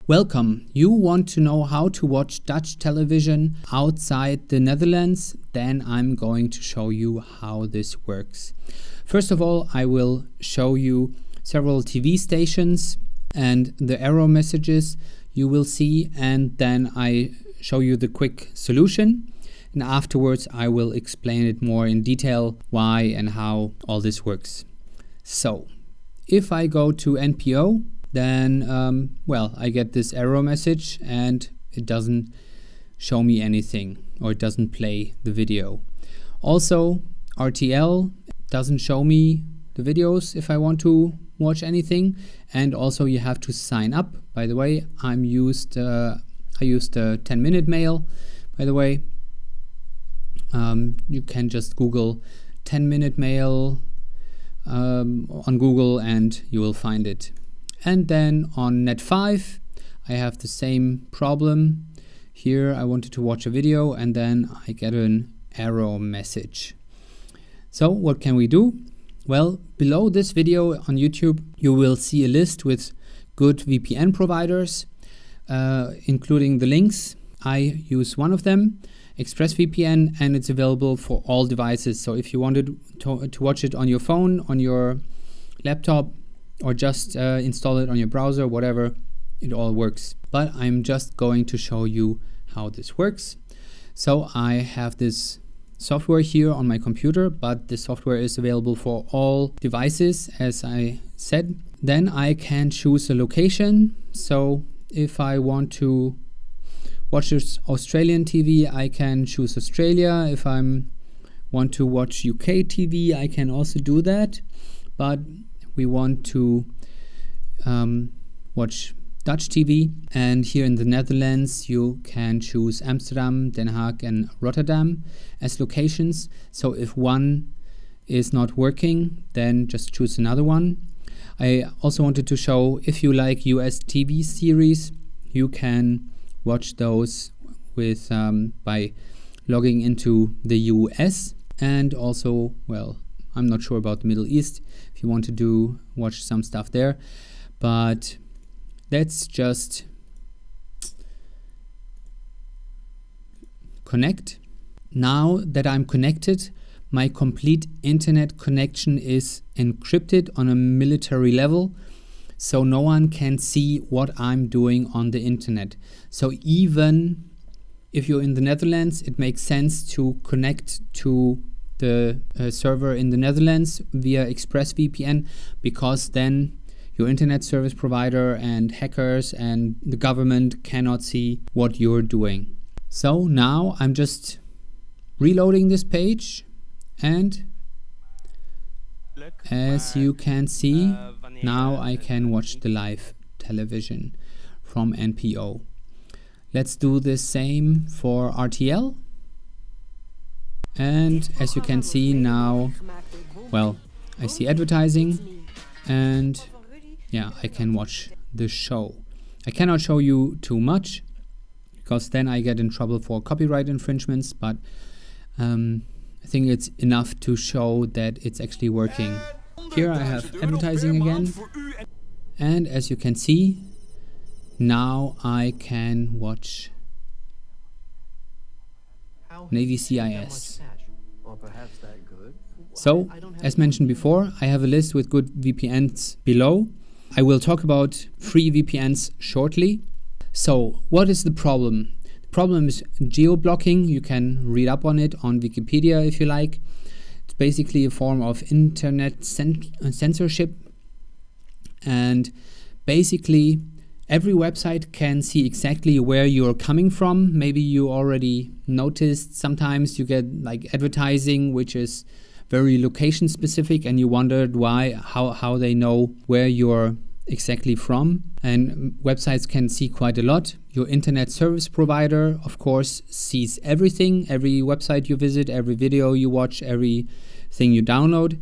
Welcome. You want to know how to watch Dutch television outside the Netherlands? Then I'm going to show you how this works. First of all, I will show you several TV stations and the error messages you will see, and then I show you the quick solution. And afterwards I will explain it more in detail why and how all this works. So if I go to NPO, then I get this error message and it doesn't show me anything, or it doesn't play the video. Also, RTL doesn't show me the videos if I want to watch anything, and also you have to sign up. By the way, I used the 10-minute mail. By the way, you can just Google 10-minute mail on Google and you will find it. And then on Net 5 I have the same problem. Here I wanted to watch a video and then I get an error message. So what can we do? Well, below this video on YouTube you will see a list with good VPN providers, including the links. I use one of them, ExpressVPN, and it's available for all devices. So if you wanted to watch it on your phone, on your laptop, or just install it on your browser, whatever, it all works. But I'm just going to show you how this works. So I have this software here on my computer, but the software is available for all devices, as I said. Then I can choose a location. So if I want to watch Australian TV, I can choose Australia. If I want to watch UK TV, I can also do that. But we want to watch Dutch TV, and here in the Netherlands you can choose Amsterdam, Den Haag and Rotterdam as locations. So if one is not working, then just choose another one. I also wanted to show, if you like US TV series, you can watch those with by logging into the US, and also, well, I'm not sure about the Middle East if you want to watch some stuff there, but let's just connect. Now that I'm connected, my complete internet connection is encrypted on a military level, so no one can see what I'm doing on the internet. So even if you're in the Netherlands, it makes sense to connect to the server in the Netherlands via ExpressVPN, because then your internet service provider and hackers and the government cannot see what you're doing. So now I'm just reloading this page, and as you can see, now I can watch the live television from NPO. Let's do the same for RTL. And as you can see now, well, I see advertising, and yeah, I can watch the show. I cannot show you too much because then I get in trouble for copyright infringements, but I think it's enough to show that it's actually working. Here I have advertising again, and as you can see, now I can watch Navy CIS. So, as mentioned before, I have a list with good VPNs below. I will talk about free VPNs shortly. So, what is the problem? The problem is GeoBlocking. You can read up on it on Wikipedia if you like. It's basically a form of internet censorship, and basically every website can see exactly where you're coming from. Maybe you already noticed sometimes you get like advertising which is very location specific, and you wondered how they know where you're exactly from. And websites can see quite a lot. Your internet service provider, of course, sees everything, every website you visit, every video you watch, everything you download.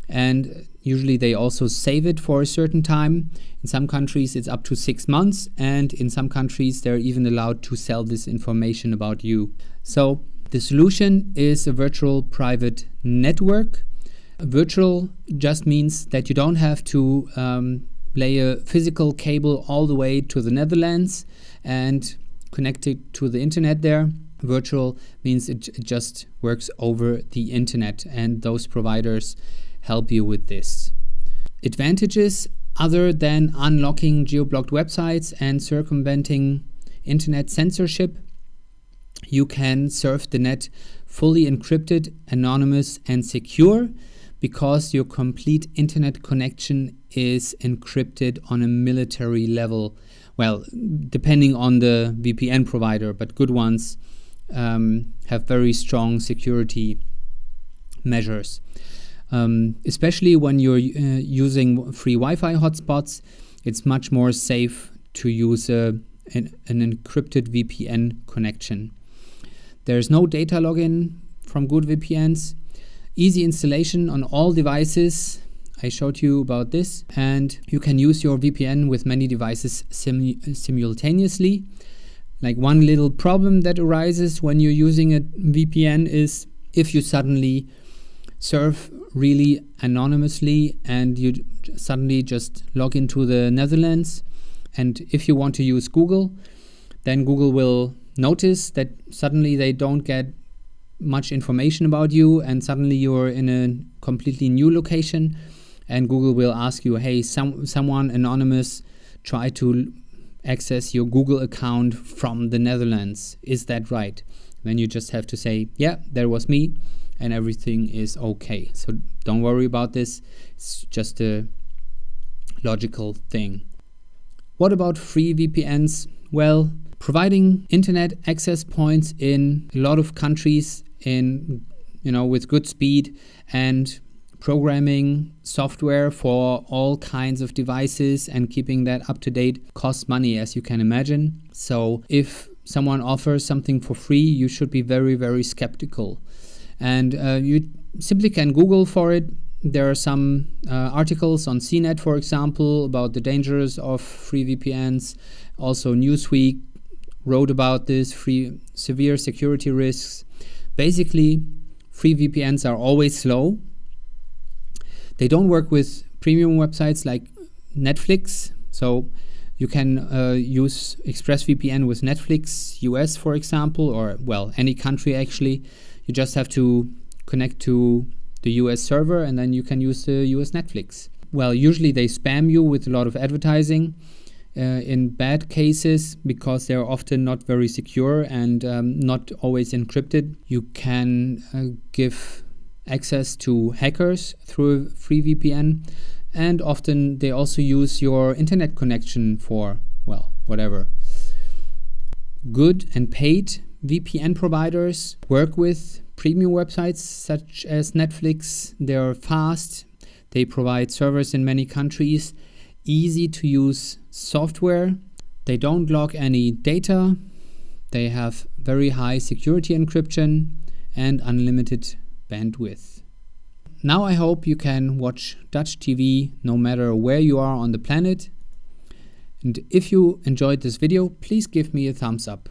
And usually they also save it for a certain time. In some countries it's up to 6 months, and in some countries they're even allowed to sell this information about you. So the solution is a virtual private network. Virtual just means that you don't have to lay a physical cable all the way to the Netherlands and connect it to the internet there. Virtual means it just works over the internet, and those providers help you with this. Advantages other than unlocking geo-blocked websites and circumventing internet censorship: you can surf the net fully encrypted, anonymous and secure, because your complete internet connection is encrypted on a military level. Well, depending on the VPN provider, but good ones have very strong security measures. Especially when you're using free Wi-Fi hotspots, it's much more safe to use an encrypted VPN connection. There's no data login from good VPNs. Easy installation on all devices. I showed you about this. And you can use your VPN with many devices simultaneously. Like, one little problem that arises when you're using a VPN is if you suddenly surf really anonymously and you suddenly just log into the Netherlands, and if you want to use Google, then Google will notice that suddenly they don't get much information about you, and suddenly you're in a completely new location, and Google will ask you, hey, someone anonymous tried to access your Google account from the Netherlands. Is that right? Then you just have to say, yeah, that was me, and everything is okay. So don't worry about this. It's just a logical thing. What about free VPNs? Well, providing internet access points in a lot of countries with good speed, and programming software for all kinds of devices and keeping that up to date costs money, as you can imagine. So if someone offers something for free, you should be very, very skeptical. And you simply can Google for it. There are some articles on CNET, for example, about the dangers of free VPNs. Also, Newsweek wrote about this, severe security risks. Basically, free VPNs are always slow. They don't work with premium websites like Netflix. So you can use ExpressVPN with Netflix US, for example, or, well, any country actually. You just have to connect to the US server, and then you can use the US Netflix. Well, usually they spam you with a lot of advertising in bad cases, because they're often not very secure and not always encrypted. You can give access to hackers through a free VPN, and often they also use your internet connection for, well, whatever. Good and paid VPN providers work with premium websites such as Netflix. They're fast. They provide servers in many countries. Easy to use software. They don't log any data. They have very high security encryption and unlimited bandwidth. Now I hope you can watch Dutch TV no matter where you are on the planet. And if you enjoyed this video, please give me a thumbs up.